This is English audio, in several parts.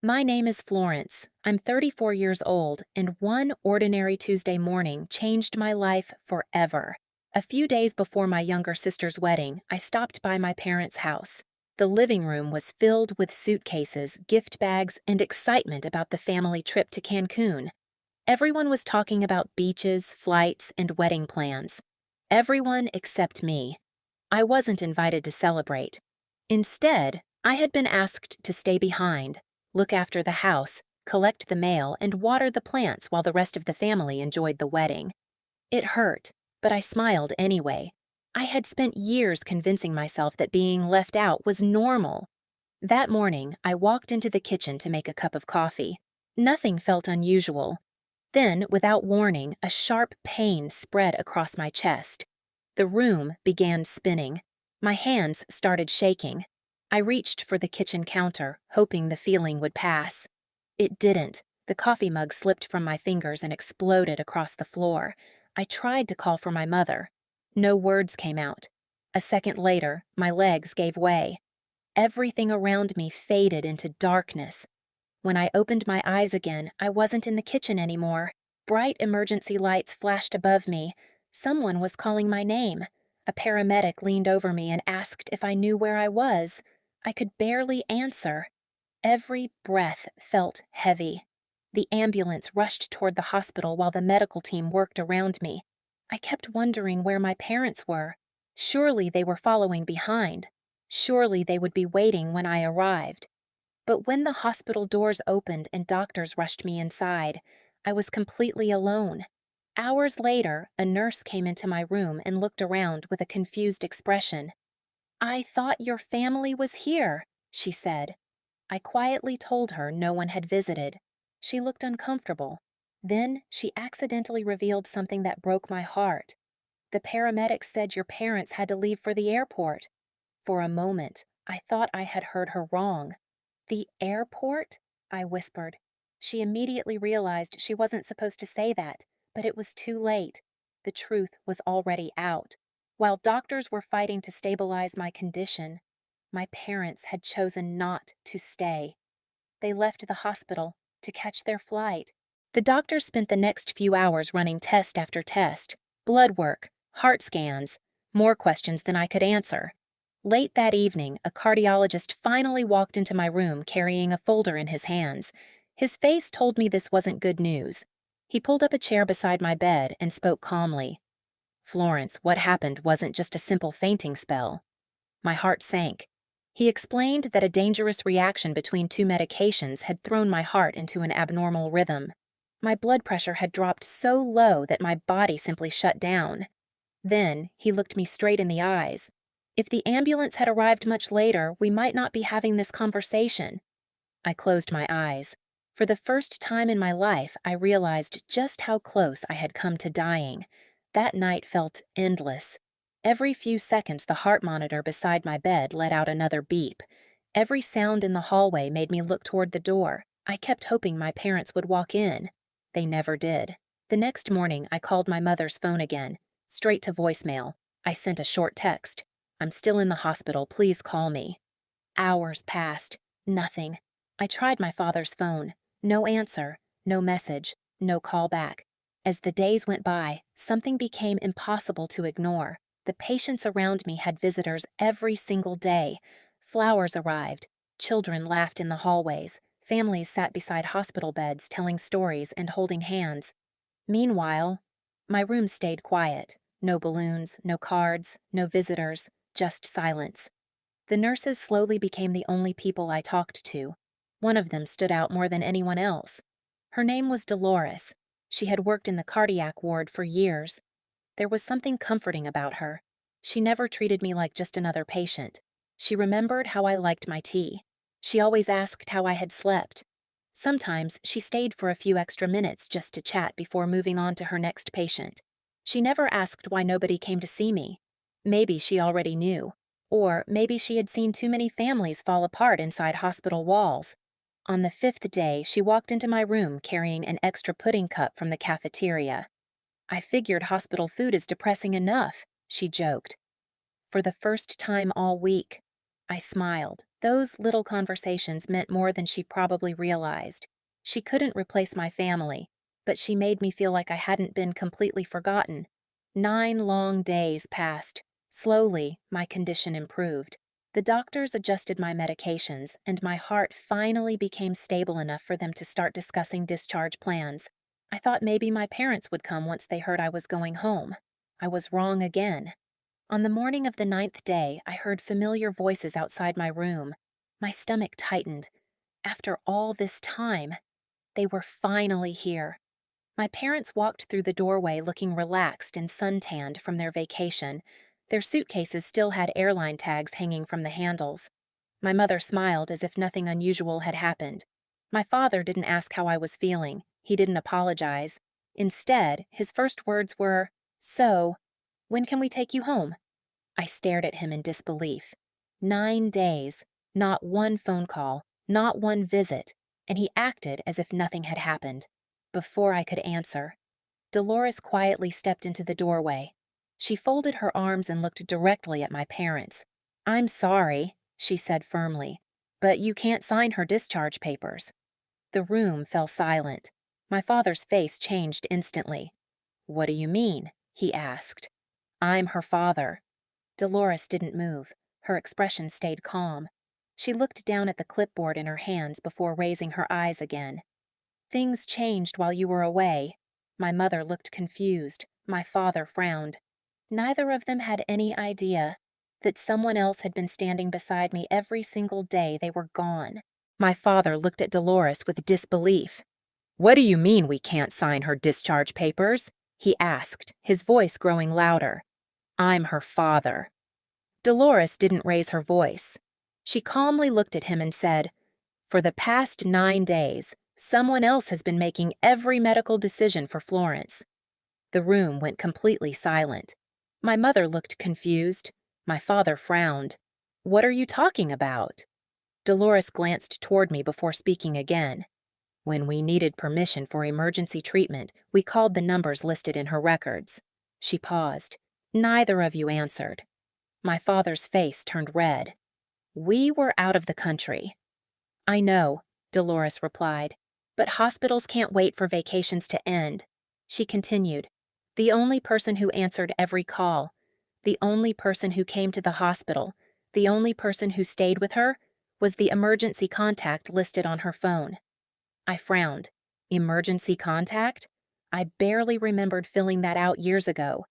My name is Florence. I'm 34 years old, and one ordinary Tuesday morning changed my life forever. A few days before my younger sister's wedding, I stopped by my parents' house. The living room was filled with suitcases, gift bags, and excitement about the family trip to Cancun. Everyone was talking about beaches, flights, and wedding plans. Everyone except me. I wasn't invited to celebrate. Instead, I had been asked to stay behind, look after the house, collect the mail, and water the plants while the rest of the family enjoyed the wedding. It hurt, but I smiled anyway. I had spent years convincing myself that being left out was normal. That morning, I walked into the kitchen to make a cup of coffee. Nothing felt unusual. Then, without warning, a sharp pain spread across my chest. The room began spinning. My hands started shaking. I reached for the kitchen counter, hoping the feeling would pass. It didn't. The coffee mug slipped from my fingers and exploded across the floor. I tried to call for my mother. No words came out. A second later, my legs gave way. Everything around me faded into darkness. When I opened my eyes again, I wasn't in the kitchen anymore. Bright emergency lights flashed above me. Someone was calling my name. A paramedic leaned over me and asked if I knew where I was. I could barely answer. Every breath felt heavy. The ambulance rushed toward the hospital while the medical team worked around me. I kept wondering where my parents were. Surely they were following behind. Surely they would be waiting when I arrived. But when the hospital doors opened and doctors rushed me inside, I was completely alone. Hours later, a nurse came into my room and looked around with a confused expression. "I thought your family was here," she said. I quietly told her no one had visited. She looked uncomfortable. Then she accidentally revealed something that broke my heart. The paramedic said your parents had to leave for the airport. For a moment, I thought I had heard her wrong. "The airport?" I whispered. She immediately realized she wasn't supposed to say that, but it was too late. The truth was already out. While doctors were fighting to stabilize my condition, my parents had chosen not to stay. They left the hospital to catch their flight. The doctors spent the next few hours running test after test, blood work, heart scans, more questions than I could answer. Late that evening, a cardiologist finally walked into my room carrying a folder in his hands. His face told me this wasn't good news. He pulled up a chair beside my bed and spoke calmly. "Florence, what happened wasn't just a simple fainting spell." My heart sank. He explained that a dangerous reaction between two medications had thrown my heart into an abnormal rhythm. My blood pressure had dropped so low that my body simply shut down. Then he looked me straight in the eyes. If the ambulance had arrived much later, we might not be having this conversation. I closed my eyes. For the first time in my life, I realized just how close I had come to dying. That night felt endless. Every few seconds, the heart monitor beside my bed let out another beep. Every sound in the hallway made me look toward the door. I kept hoping my parents would walk in. They never did. The next morning, I called my mother's phone again, straight to voicemail. I sent a short text. "I'm still in the hospital. Please call me." Hours passed. Nothing. I tried my father's phone. No answer. No message. No call back. As the days went by, something became impossible to ignore. The patients around me had visitors every single day. Flowers arrived. Children laughed in the hallways. Families sat beside hospital beds telling stories and holding hands. Meanwhile, my room stayed quiet. No balloons, no cards, no visitors, just silence. The nurses slowly became the only people I talked to. One of them stood out more than anyone else. Her name was Dolores. She had worked in the cardiac ward for years. There was something comforting about her. She never treated me like just another patient. She remembered how I liked my tea. She always asked how I had slept. Sometimes she stayed for a few extra minutes just to chat before moving on to her next patient. She never asked why nobody came to see me. Maybe she already knew. Or maybe she had seen too many families fall apart inside hospital walls. On the fifth day, she walked into my room carrying an extra pudding cup from the cafeteria. "I figured hospital food is depressing enough," she joked. For the first time all week, I smiled. Those little conversations meant more than she probably realized. She couldn't replace my family, but she made me feel like I hadn't been completely forgotten. 9 long days passed. Slowly, my condition improved. The doctors adjusted my medications, and my heart finally became stable enough for them to start discussing discharge plans. I thought maybe my parents would come once they heard I was going home. I was wrong again. On the morning of the 9th day, I heard familiar voices outside my room. My stomach tightened. After all this time, they were finally here. My parents walked through the doorway looking relaxed and suntanned from their vacation. Their suitcases still had airline tags hanging from the handles. My mother smiled as if nothing unusual had happened. My father didn't ask how I was feeling. He didn't apologize. Instead, his first words were, "So, when can we take you home?" I stared at him in disbelief. 9 days, not one phone call, not one visit, and he acted as if nothing had happened. Before I could answer, Dolores quietly stepped into the doorway. She folded her arms and looked directly at my parents. "I'm sorry," she said firmly, "but you can't sign her discharge papers." The room fell silent. My father's face changed instantly. "What do you mean?" he asked. "I'm her father." Dolores didn't move. Her expression stayed calm. She looked down at the clipboard in her hands before raising her eyes again. "Things changed while you were away." My mother looked confused. My father frowned. Neither of them had any idea that someone else had been standing beside me every single day they were gone. My father looked at Dolores with disbelief. "What do you mean we can't sign her discharge papers?" he asked, his voice growing louder. "I'm her father." Dolores didn't raise her voice. She calmly looked at him and said, "For the past 9 days, someone else has been making every medical decision for Florence." The room went completely silent. My mother looked confused. My father frowned. "What are you talking about?" Dolores glanced toward me before speaking again. "When we needed permission for emergency treatment, we called the numbers listed in her records." She paused. Neither of you answered. My father's face turned red. "We were out of the country." "I know," Dolores replied, "but hospitals can't wait for vacations to end." She continued, "The only person who answered every call, the only person who came to the hospital, the only person who stayed with her, was the emergency contact listed on her phone." I frowned. Emergency contact? I barely remembered filling that out years ago.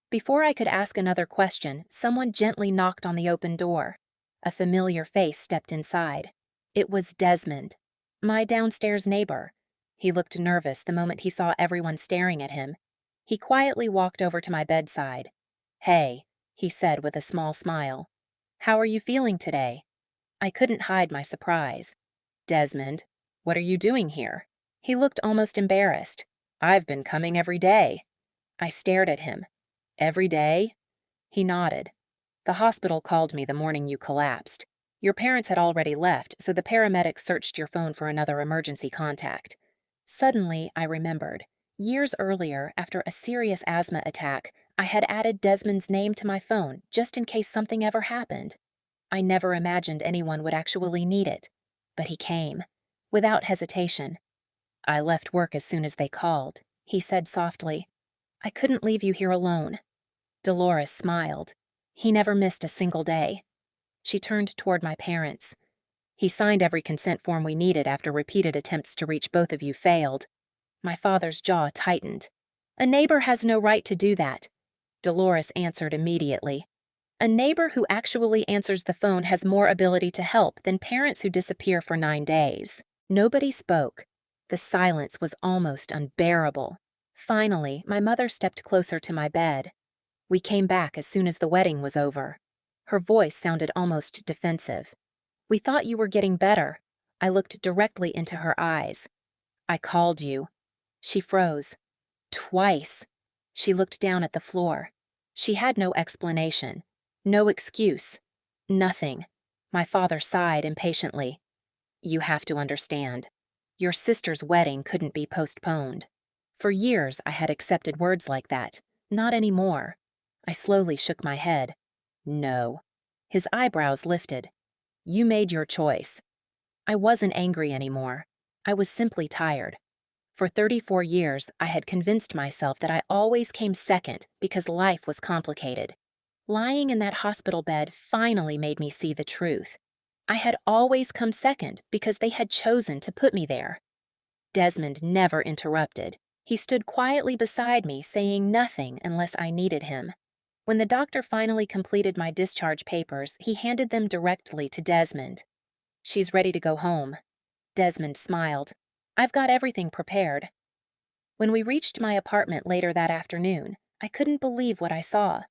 Before I could ask another question, someone gently knocked on the open door. A familiar face stepped inside. It was Desmond, my downstairs neighbor. He looked nervous the moment he saw everyone staring at him. He quietly walked over to my bedside. "Hey," he said with a small smile. "How are you feeling today?" I couldn't hide my surprise. "Desmond, what are you doing here?" He looked almost embarrassed. "I've been coming every day." I stared at him. "Every day?" He nodded. "The hospital called me the morning you collapsed. Your parents had already left, so the paramedics searched your phone for another emergency contact." Suddenly, I remembered. Years earlier, after a serious asthma attack, I had added Desmond's name to my phone just in case something ever happened. I never imagined anyone would actually need it. But he came. Without hesitation. "I left work as soon as they called," he said softly. "I couldn't leave you here alone." Dolores smiled. "He never missed a single day." She turned toward my parents. "He signed every consent form we needed after repeated attempts to reach both of you failed." My father's jaw tightened. "A neighbor has no right to do that." Dolores answered immediately. "A neighbor who actually answers the phone has more ability to help than parents who disappear for 9 days." Nobody spoke. The silence was almost unbearable. Finally, my mother stepped closer to my bed. "We came back as soon as the wedding was over." Her voice sounded almost defensive. "We thought you were getting better." I looked directly into her eyes. "I called you." She froze. "Twice." She looked down at the floor. She had no explanation. No excuse. Nothing. My father sighed impatiently. "You have to understand. Your sister's wedding couldn't be postponed." For years, I had accepted words like that. Not anymore. I slowly shook my head. "No." His eyebrows lifted. You made your choice. I wasn't angry anymore. I was simply tired. For 34 years, I had convinced myself that I always came second because life was complicated. Lying in that hospital bed finally made me see the truth. I had always come second because they had chosen to put me there. Desmond never interrupted. He stood quietly beside me, saying nothing unless I needed him. When the doctor finally completed my discharge papers, he handed them directly to Desmond. "She's ready to go home." Desmond smiled. "I've got everything prepared." When we reached my apartment later that afternoon, I couldn't believe what I saw.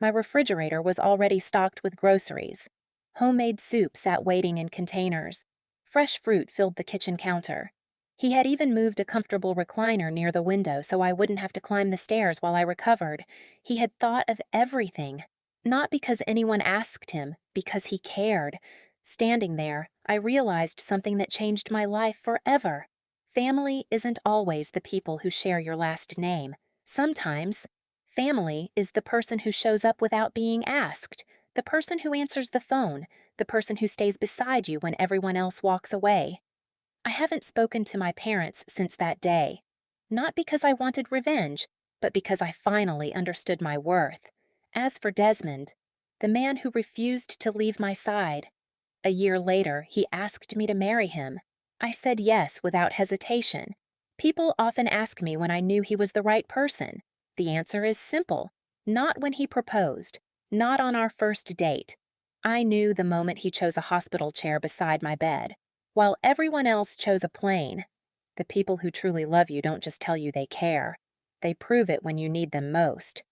My refrigerator was already stocked with groceries. Homemade soup sat waiting in containers. Fresh fruit filled the kitchen counter. He had even moved a comfortable recliner near the window so I wouldn't have to climb the stairs while I recovered. He had thought of everything. Not because anyone asked him, because he cared. Standing there, I realized something that changed my life forever. Family isn't always the people who share your last name. Sometimes, family is the person who shows up without being asked, the person who answers the phone, the person who stays beside you when everyone else walks away. I haven't spoken to my parents since that day. Not because I wanted revenge, but because I finally understood my worth. As for Desmond, the man who refused to leave my side, a year later, he asked me to marry him. I said yes without hesitation. People often ask me when I knew he was the right person. The answer is simple. Not when he proposed. Not on our first date. I knew the moment he chose a hospital chair beside my bed, while everyone else chose a plane. The people who truly love you don't just tell you they care. They prove it when you need them most.